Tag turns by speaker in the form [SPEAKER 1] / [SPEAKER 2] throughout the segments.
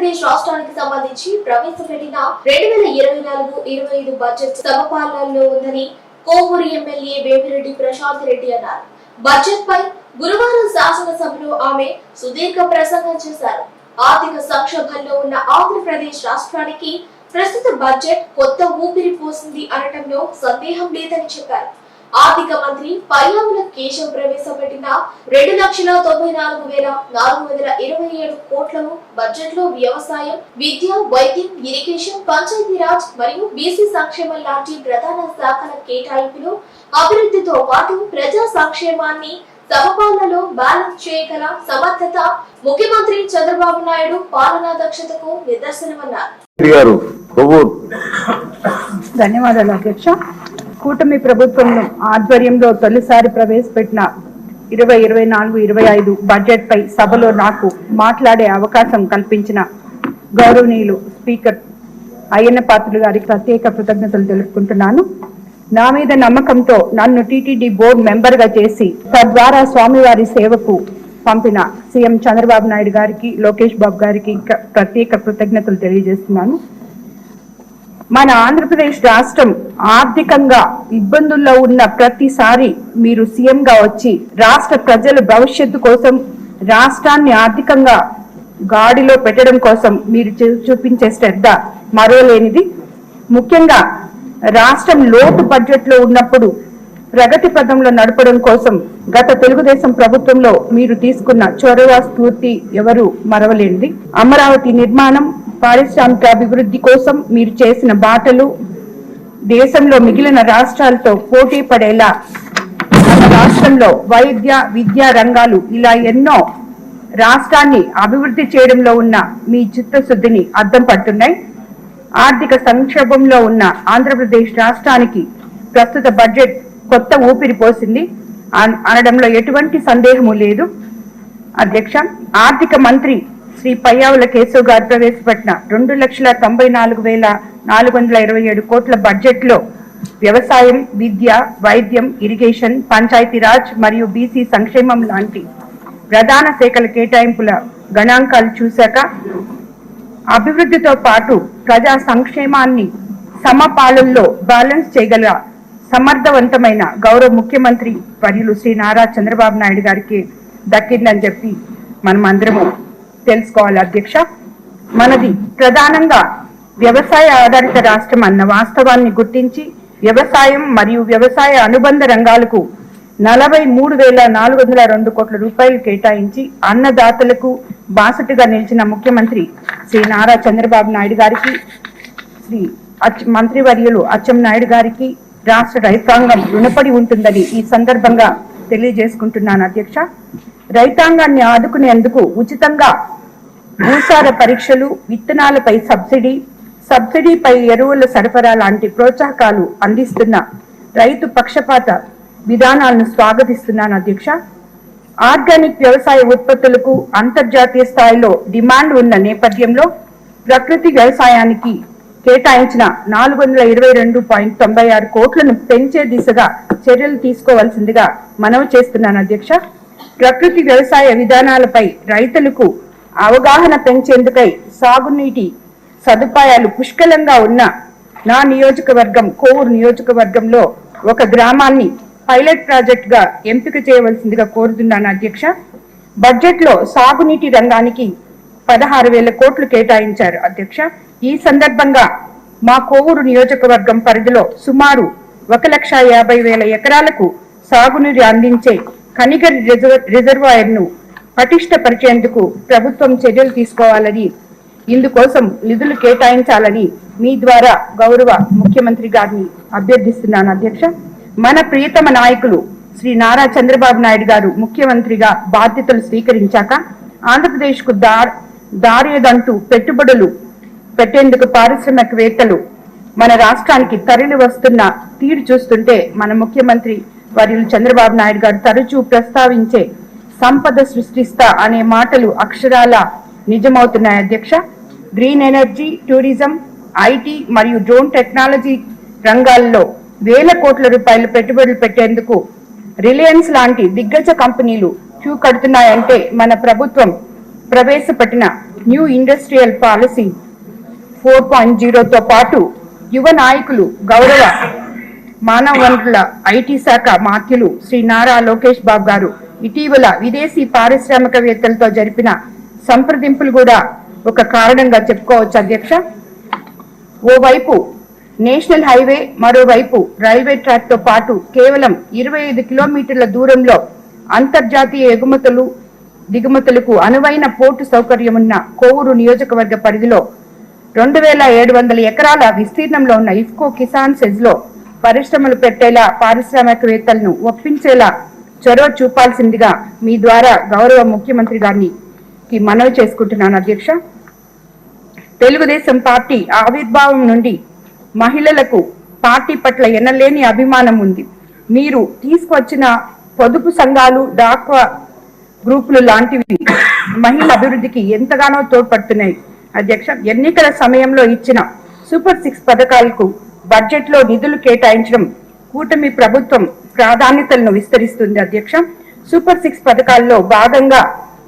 [SPEAKER 1] ఆంధ్రప్రదేశ్ రాష్ట్రానికి సంబంధించి ప్రవేశపెట్టిన 2024-25 బడ్జెట్ సమపాలనలో ఉందని కోవూరు ఎమ్మెల్యే వేమిరెడ్డి ప్రశాంత్ రెడ్డి అన్నారు. బడ్జెట్ పై గురువారం శాసనసభలో ఆమె సుదీర్ఘ ప్రసంగం చేశారు. ఆర్థిక సంక్షోభంలో ఉన్న ఆంధ్రప్రదేశ్ రాష్ట్రానికి ప్రస్తుత బడ్జెట్ కొత్త ఊపిరి పోసింది అనటంలో సందేహం లేదని చెప్పారు. ఆర్థిక మంత్రి పయ్యావుల కేశవ్ ప్రవేశపెట్టిన 2,94,427 కోట్లను బడ్జెట్ లో వ్యవసాయం, విద్య, వైద్యం, ఇరిగేషన్, పంచాయతీరాజ్ మరియు బీసీ సంక్షేమం లాంటి ప్రధాన శాఖల కేటాయింపులు, అభివృద్ధితో పాటు ప్రజా సంక్షేమాన్ని సమపాలనలో బ్యాలెన్స్ చేయగల సమర్థత ముఖ్యమంత్రి చంద్రబాబు నాయుడు పాలనా దక్షతకు నిదర్శనమన్నారు.
[SPEAKER 2] ధన్యవాదాలు అధ్యక్ష. కూటమి ప్రభుత్వం ఆధ్వర్యంలో తొలిసారి ప్రవేశపెట్టిన 2024-25 బడ్జెట్ పై సభలో నాకు మాట్లాడే అవకాశం కల్పించిన గౌరవనీయులు స్పీకర్ అయ్యన్న పాత్రుడు గారికి ప్రత్యేక కృతజ్ఞతలు తెలుపుకుంటున్నాను. నా మీద నమ్మకంతో నన్ను టీటీడీ బోర్డు మెంబర్ గా చేసి తద్వారా స్వామివారి సేవకు పంపిన సీఎం చంద్రబాబు నాయుడు గారికి, లోకేష్ బాబు గారికి ప్రత్యేక కృతజ్ఞతలు తెలియజేస్తున్నాను. మన ఆంధ్రప్రదేశ్ రాష్ట్రం ఆర్థికంగా ఇబ్బందుల్లో ఉన్న ప్రతిసారి మీరు సీఎం గా వచ్చి రాష్ట్ర ప్రజల భవిష్యత్తు కోసం, రాష్ట్రాన్ని ఆర్థికంగా గాడిలో పెట్టడం కోసం మీరు చూపించే శ్రద్ధ మరోలేనిది. ముఖ్యంగా రాష్ట్రం లోటు బడ్జెట్ లో ఉన్నప్పుడు ప్రగతి పథంలో నడపడం కోసం గత తెలుగుదేశం ప్రభుత్వంలో మీరు తీసుకున్న చొరవ, స్ఫూర్తి ఎవరు మరవలేనిది. అమరావతి నిర్మాణం, పారిశ్రామిక అభివృద్ధి కోసం మీరు చేసిన బాటలు దేశంలో మిగిలిన రాష్ట్రాలతో పోటీ పడేలా మన రాష్ట్రంలో వైద్య, విద్యా రంగాలు ఇలా ఎన్నో రాష్ట్రాన్ని అభివృద్ధి చేయడంలో ఉన్న మీ చిత్తశుద్ధిని అద్దం పడుతున్నాయి. ఆర్థిక సంక్షోభంలో ఉన్న ఆంధ్రప్రదేశ్ రాష్ట్రానికి ప్రస్తుత బడ్జెట్ కొత్త ఊపిరి పోసింది అనడంలో ఎటువంటి సందేహము లేదు. అధ్యక్ష, ఆర్థిక మంత్రి శ్రీ పయ్యావుల కేశవ్ గారు ప్రవేశపెట్టిన 2,94,427 కోట్ల బడ్జెట్ లో వ్యవసాయం, విద్య, వైద్యం, ఇరిగేషన్, పంచాయతీరాజ్ మరియు బీసీ సంక్షేమం లాంటి ప్రధాన శాఖల కేటాయింపుల గణాంకాలు చూశాక అభివృద్ధితో పాటు ప్రజా సంక్షేమాన్ని సమపాలనలో బ్యాలెన్స్ చేయగల సమర్థవంతమైన గౌరవ ముఖ్యమంత్రి వర్యులు శ్రీ నారా చంద్రబాబు నాయుడు గారికి దక్కిందని చెప్పి మనం అందరము తెలుసుకోవాలి. అధ్యక్ష, మనది ప్రధానంగా వ్యవసాయ ఆధారిత రాష్ట్రం అన్న వాస్తవాన్ని గుర్తించి వ్యవసాయం మరియు వ్యవసాయ అనుబంధ రంగాలకు 43,402 కోట్ల రూపాయలు కేటాయించి అన్నదాతలకు బాసటగా నిలిచిన ముఖ్యమంత్రి శ్రీ నారా చంద్రబాబు నాయుడు గారికి, శ్రీ మంత్రివర్యులు అచ్చెన్నాయుడు గారికి రాష్ట్ర రైతాంగం రుణపడి ఉంటుందని ఈ సందర్భంగా తెలియజేసుకుంటున్నాను. అధ్యక్ష, రైతాంగాన్ని ఆదుకునేందుకు ఉచితంగా భూసార పరీక్షలు, విత్తనాలపై సబ్సిడీపై ఎరువుల సరఫరా లాంటి ప్రోత్సాహకాలు అందిస్తున్న రైతు పక్షపాత విధానాలను స్వాగతిస్తున్నాను. అధ్యక్ష, ఆర్గానిక్ వ్యవసాయ ఉత్పత్తులకు అంతర్జాతీయ స్థాయిలో డిమాండ్ ఉన్న నేపథ్యంలో ప్రకృతి వ్యవసాయానికి కేటాయించిన 422.96 కోట్లను పెంచే దిశగా చర్యలు తీసుకోవాల్సిందిగా మనవి చేస్తున్నాను. అధ్యక్ష, ప్రకృతి వ్యవసాయ విధానాలపై రైతులకు అవగాహన పెంచేందుకై సాగునీటి సదుపాయాలు పుష్కలంగా ఉన్న నా నియోజకవర్గం కోవూరు నియోజకవర్గంలో ఒక గ్రామాన్ని పైలట్ ప్రాజెక్ట్ గా ఎంపిక చేయవలసిందిగా కోరుతున్నాను. అధ్యక్ష, బడ్జెట్ లో సాగునీటి రంగానికి 16,000 కోట్లు కేటాయించారు. అధ్యక్ష, ఈ సందర్భంగా మా కోవూరు నియోజకవర్గం పరిధిలో సుమారు 1,50,000 ఎకరాలకు సాగునీరు అందించే కనిగర్ రిజర్వాయర్ ను పటిష్టపరిచేందుకు ప్రభుత్వం చర్యలు తీసుకోవాలని, ఇందుకోసం నిధులు కేటాయించాలని మీ ద్వారా గౌరవ ముఖ్యమంత్రి గారిని అభ్యర్థిస్తున్నాను. అధ్యక్ష, మన ప్రియతమ నాయకులు శ్రీ నారా చంద్రబాబు నాయుడు గారు ముఖ్యమంత్రిగా బాధ్యతలు స్వీకరించాక ఆంధ్రప్రదేశ్ కు దారేదంటూ పెట్టుబడులు పెట్టేందుకు పారిశ్రామికవేత్తలు మన రాష్ట్రానికి తరలి వస్తున్న తీరు చూస్తుంటే మన ముఖ్యమంత్రి వర్యులు చంద్రబాబు నాయుడు గారు తరచూ ప్రస్తావించే సంపద సృష్టిస్తా అనే మాటలు అక్షరాల నిజమవుతున్నాయి. అధ్యక్ష, గ్రీన్ ఎనర్జీ, టూరిజం, ఐటీ మరియు డ్రోన్ టెక్నాలజీ రంగాల్లో వేల కోట్ల రూపాయలు పెట్టుబడులు పెట్టేందుకు రిలయన్స్ లాంటి దిగ్గజ కంపెనీలు క్యూ కడుతున్నాయంటే మన ప్రభుత్వం ప్రవేశపెట్టిన న్యూ ఇండస్ట్రియల్ పాలసీ 4.0తో పాటు యువ నాయకులు గౌరవ మానవ వనరుల ఐటీ శాఖ మాత్యులు శ్రీ నారా లోకేష్ బాబు గారు ఇటీవల విదేశీ పారిశ్రామికవేత్తలతో జరిపిన సంప్రదింపులు కూడా ఒక కారణంగా చెప్పుకోవచ్చు అధ్యక్ష. ఓవైపు నేషనల్ హైవే, మరోవైపు రైల్వే ట్రాక్ తో పాటు కేవలం 25 కిలోమీటర్ల దూరంలో అంతర్జాతీయ ఎగుమతులు దిగుమతులకు అనువైన పోర్టు సౌకర్యం ఉన్న కోవూరు నియోజకవర్గ పరిధిలో 2700 ఎకరాల విస్తీర్ణంలో ఉన్న ఇఫ్కో కిసాన్ సెజ్ లో పరిశ్రమలు పెట్టేలా పారిశ్రామికవేత్తలను ఒప్పించేలా చొరవ చూపాల్సిందిగా మీ ద్వారా గౌరవ ముఖ్యమంత్రి గారికి మనవి చేసుకుంటున్నాను అధ్యక్ష. తెలుగుదేశం పార్టీ ఆవిర్భావం నుండి మహిళలకు పార్టీ పట్ల ఎనలేని అభిమానం ఉంది. మీరు తీసుకువచ్చిన పొదుపు సంఘాలు, డాక్వా గ్రూపులు లాంటివి మహిళల అభివృద్ధికి ఎంతగానో తోడ్పడుతున్నాయి అధ్యక్ష. ఎన్నికల సమయంలో ఇచ్చిన సూపర్ 6 పథకాలకు బడ్జెట్ లో నిధులు కేటాయించడం కూటమి ప్రభుత్వం ప్రాధాన్యతలను విస్తరిస్తుంది అధ్యక్ష. సూపర్ 6 పథకాల్లో భాగంగా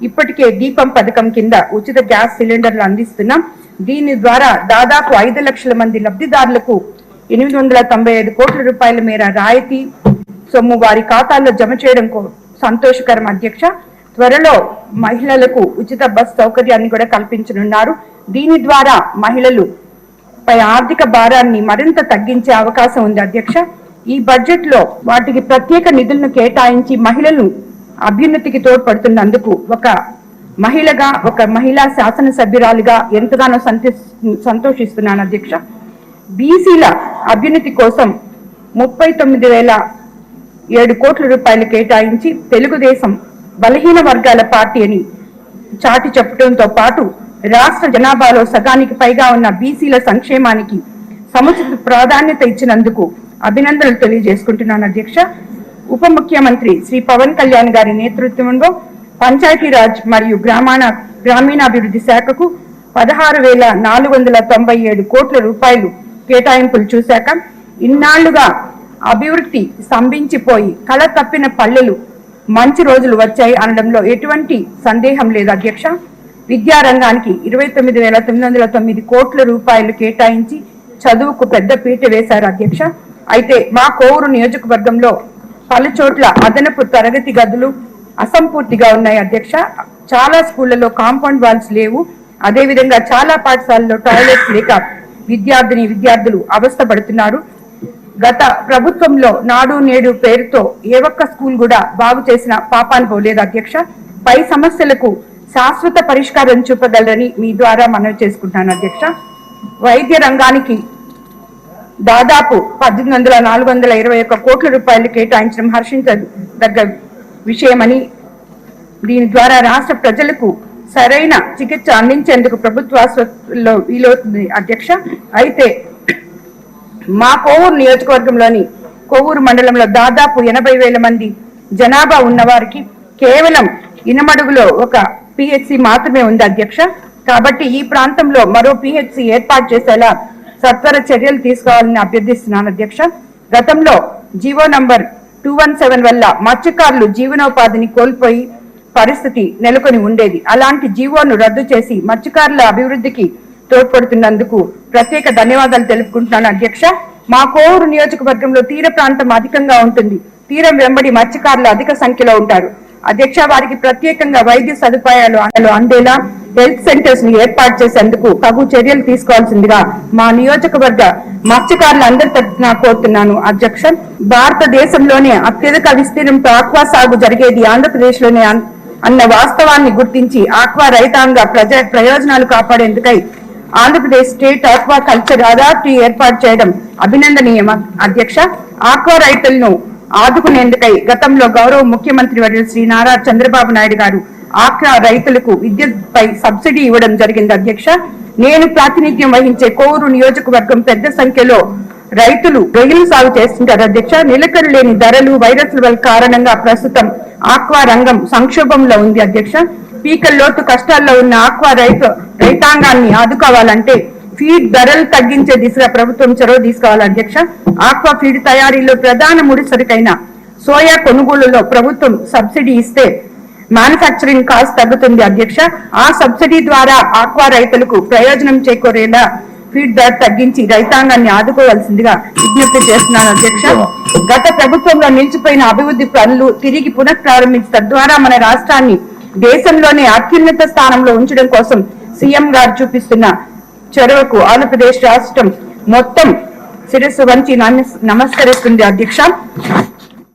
[SPEAKER 2] ఇప్పటికే దీపం పథకం కింద ఉచిత గ్యాస్ సిలిండర్లు అందిస్తున్నాం. దీని ద్వారా దాదాపు 5 లక్షల మంది లబ్ధిదారులకు 895 కోట్ల రూపాయల మేర రాయితీ సొమ్ము వారి ఖాతాల్లో జమ చేయడం సంతోషకరం అధ్యక్ష. త్వరలో మహిళలకు ఉచిత బస్ సౌకర్యాన్ని కూడా కల్పించనున్నారు. దీని ద్వారా మహిళలు పై ఆర్థిక భారాన్ని మరింత తగ్గించే అవకాశం ఉంది అధ్యక్ష. ఈ బడ్జెట్ లో వాటికి ప్రత్యేక నిధులను కేటాయించి మహిళలు అభ్యున్నతికి తోడ్పడుతున్నందుకు ఒక మహిళా శాసనసభ్యురాలుగా ఎంతగానో సంతోషిస్తున్నాను అధ్యక్ష. బీసీల అభ్యున్నతి కోసం 39,007 కోట్ల రూపాయలు కేటాయించి తెలుగుదేశం బలహీన వర్గాల పార్టీ అని చాటి చెప్పడంతో పాటు రాష్ట్ర జనాభాలో సగానికి పైగా ఉన్న బీసీల సంక్షేమానికి సముచిత ప్రాధాన్యత ఇచ్చినందుకు అభినందనలు తెలియజేసుకుంటున్నాను అధ్యక్ష. ఉప ముఖ్యమంత్రి శ్రీ పవన్ కళ్యాణ్ గారి నేతృత్వంలో పంచాయతీరాజ్ మరియు గ్రామీణాభివృద్ధి శాఖకు 16,497 కోట్ల రూపాయలు కేటాయింపులు చూశాక ఇన్నాళ్లుగా అభివృద్ధి స్తంభించిపోయి కళ తప్పిన పల్లెలు మంచి రోజులు వచ్చాయి అనడంలో ఎటువంటి సందేహం లేదు అధ్యక్ష. విద్యారంగానికి 29,909 కోట్ల రూపాయలు కేటాయించి చదువుకు పెద్ద పీట వేశారు అధ్యక్ష. అయితే మా కోవూరు నియోజకవర్గంలో పలు చోట్ల అదనపు తరగతి గదులు అసంపూర్తిగా ఉన్నాయి అధ్యక్ష. చాలా స్కూళ్లలో కాంపౌండ్ వాల్స్ లేవు. అదేవిధంగా చాలా పాఠశాలలో టాయిలెట్స్ లేక విద్యార్థులు అవస్థపడుతున్నారు. గత ప్రభుత్వంలో నాడు నేడు పేరుతో ఏ ఒక్క స్కూల్ కూడా బాగు చేసిన పాపాను పోలేదు అధ్యక్ష. పై సమస్యలకు శాశ్వత పరిష్కారం చూపగలరని మీ ద్వారా మనవి చేసుకుంటాను అధ్యక్ష. వైద్య రంగానికి దాదాపు 18,421 కోట్ల రూపాయలు కేటాయించడం హర్షించదగ్గ విషయమని, దీని ద్వారా రాష్ట్ర ప్రజలకు సరైన చికిత్స అందించేందుకు ప్రభుత్వ ఆసుపత్రుల్లో వీలవుతుంది అధ్యక్ష. అయితే మా కోవూరు నియోజకవర్గంలోని కోవూరు మండలంలో దాదాపు 80,000 మంది జనాభా ఉన్న వారికి కేవలం ఇనమడుగులో ఒక పిహెచ్సి మాత్రమే ఉంది అధ్యక్ష. కాబట్టి ఈ ప్రాంతంలో మరో పిహెచ్సి ఏర్పాటు చేసేలా సత్వర చర్యలు తీసుకోవాలని అభ్యర్థిస్తున్నాను అధ్యక్ష. గతంలో జీవో నంబర్ 217 వల్ల మత్స్యకారులు జీవనోపాధిని కోల్పోయి పరిస్థితి నెలకొని ఉండేది. అలాంటి జీవోను రద్దు చేసి మత్స్యకారుల అభివృద్ధికి తోడ్పడుతున్నందుకు ప్రత్యేక ధన్యవాదాలు తెలుపుకుంటున్నాను అధ్యక్ష. మా కోవూరు నియోజకవర్గంలో తీర ప్రాంతం అధికంగా ఉంటుంది. తీరం వెంబడి మత్స్యకారులు అధిక సంఖ్యలో ఉంటారు అధ్యక్ష. వారికి ప్రత్యేకంగా వైద్య సదుపాయాలు అందేలా హెల్త్ సెంటర్స్ ని ఏర్పాటు చేసేందుకు తగు చర్యలు తీసుకోవాల్సిందిగా మా నియోజకవర్గ మత్స్యకారులందరి తరఫున కోరుతున్నాను అధ్యక్ష. భారతదేశంలోనే అత్యధిక విస్తీర్ణంతో ఆక్వా సాగు జరిగేది ఆంధ్రప్రదేశ్ లోనే అన్న వాస్తవాన్ని గుర్తించి ఆక్వా రైతాంగ ప్రయోజనాలు కాపాడేందుకై Andhra Pradesh state aquaculture authority ఏర్పాటు చేయడం అభినందనీయం అధ్యక్ష. ఆక్వా రైతులను ఆదుకునేందుకై గతంలో గౌరవ ముఖ్యమంత్రి వర్యులు శ్రీ నారా చంద్రబాబు నాయుడు గారు ఆక్వా రైతులకు విద్యుత్ పై సబ్సిడీ ఇవ్వడం జరిగింది అధ్యక్ష. నేను ప్రాతినిధ్యం వహించే కోవూరు నియోజకవర్గం పెద్ద సంఖ్యలో రైతులు రొయ్యలు సాగు చేస్తుంటారు అధ్యక్ష. నిలకడ లేని ధరలు, వైరస్ల కారణంగా ప్రస్తుతం ఆక్వా రంగం సంక్షోభంలో ఉంది అధ్యక్ష. పీకల్లోతు కష్టాల్లో ఉన్న ఆక్వా రైతాంగాన్ని ఆదుకోవాలంటే ఫీడ్ ధరలు తగ్గించే దిశగా ప్రభుత్వం చొరవ తీసుకోవాలి అధ్యక్ష. ఆక్వా ఫీడ్ తయారీలో ప్రధాన ముడి సరుకైన సోయా కొనుగోలులో ప్రభుత్వం సబ్సిడీ ఇస్తే మ్యానుఫ్యాక్చరింగ్ కాస్ట్ తగ్గుతుంది అధ్యక్ష. ఆ సబ్సిడీ ద్వారా ఆక్వా రైతులకు ప్రయోజనం చేకూరేలా ఫీడ్ బ్యాక్ తగ్గించి రైతాంగాన్ని ఆదుకోవాల్సిందిగా విజ్ఞప్తి చేస్తున్నాను అధ్యక్ష. గత ప్రభుత్వంలో నిలిచిపోయిన అభివృద్ధి పనులు తిరిగి పునఃప్రారంభించి తద్వారా మన రాష్ట్రాన్ని దేశంలోనే అత్యున్నత స్థానంలో ఉంచడం కోసం సీఎం గారు చూపిస్తున్న చొరవకు ఆంధ్రప్రదేశ్ రాష్ట్రం మొత్తం శిరస్సు వంచి నమస్కరిస్తుంది అధ్యక్ష.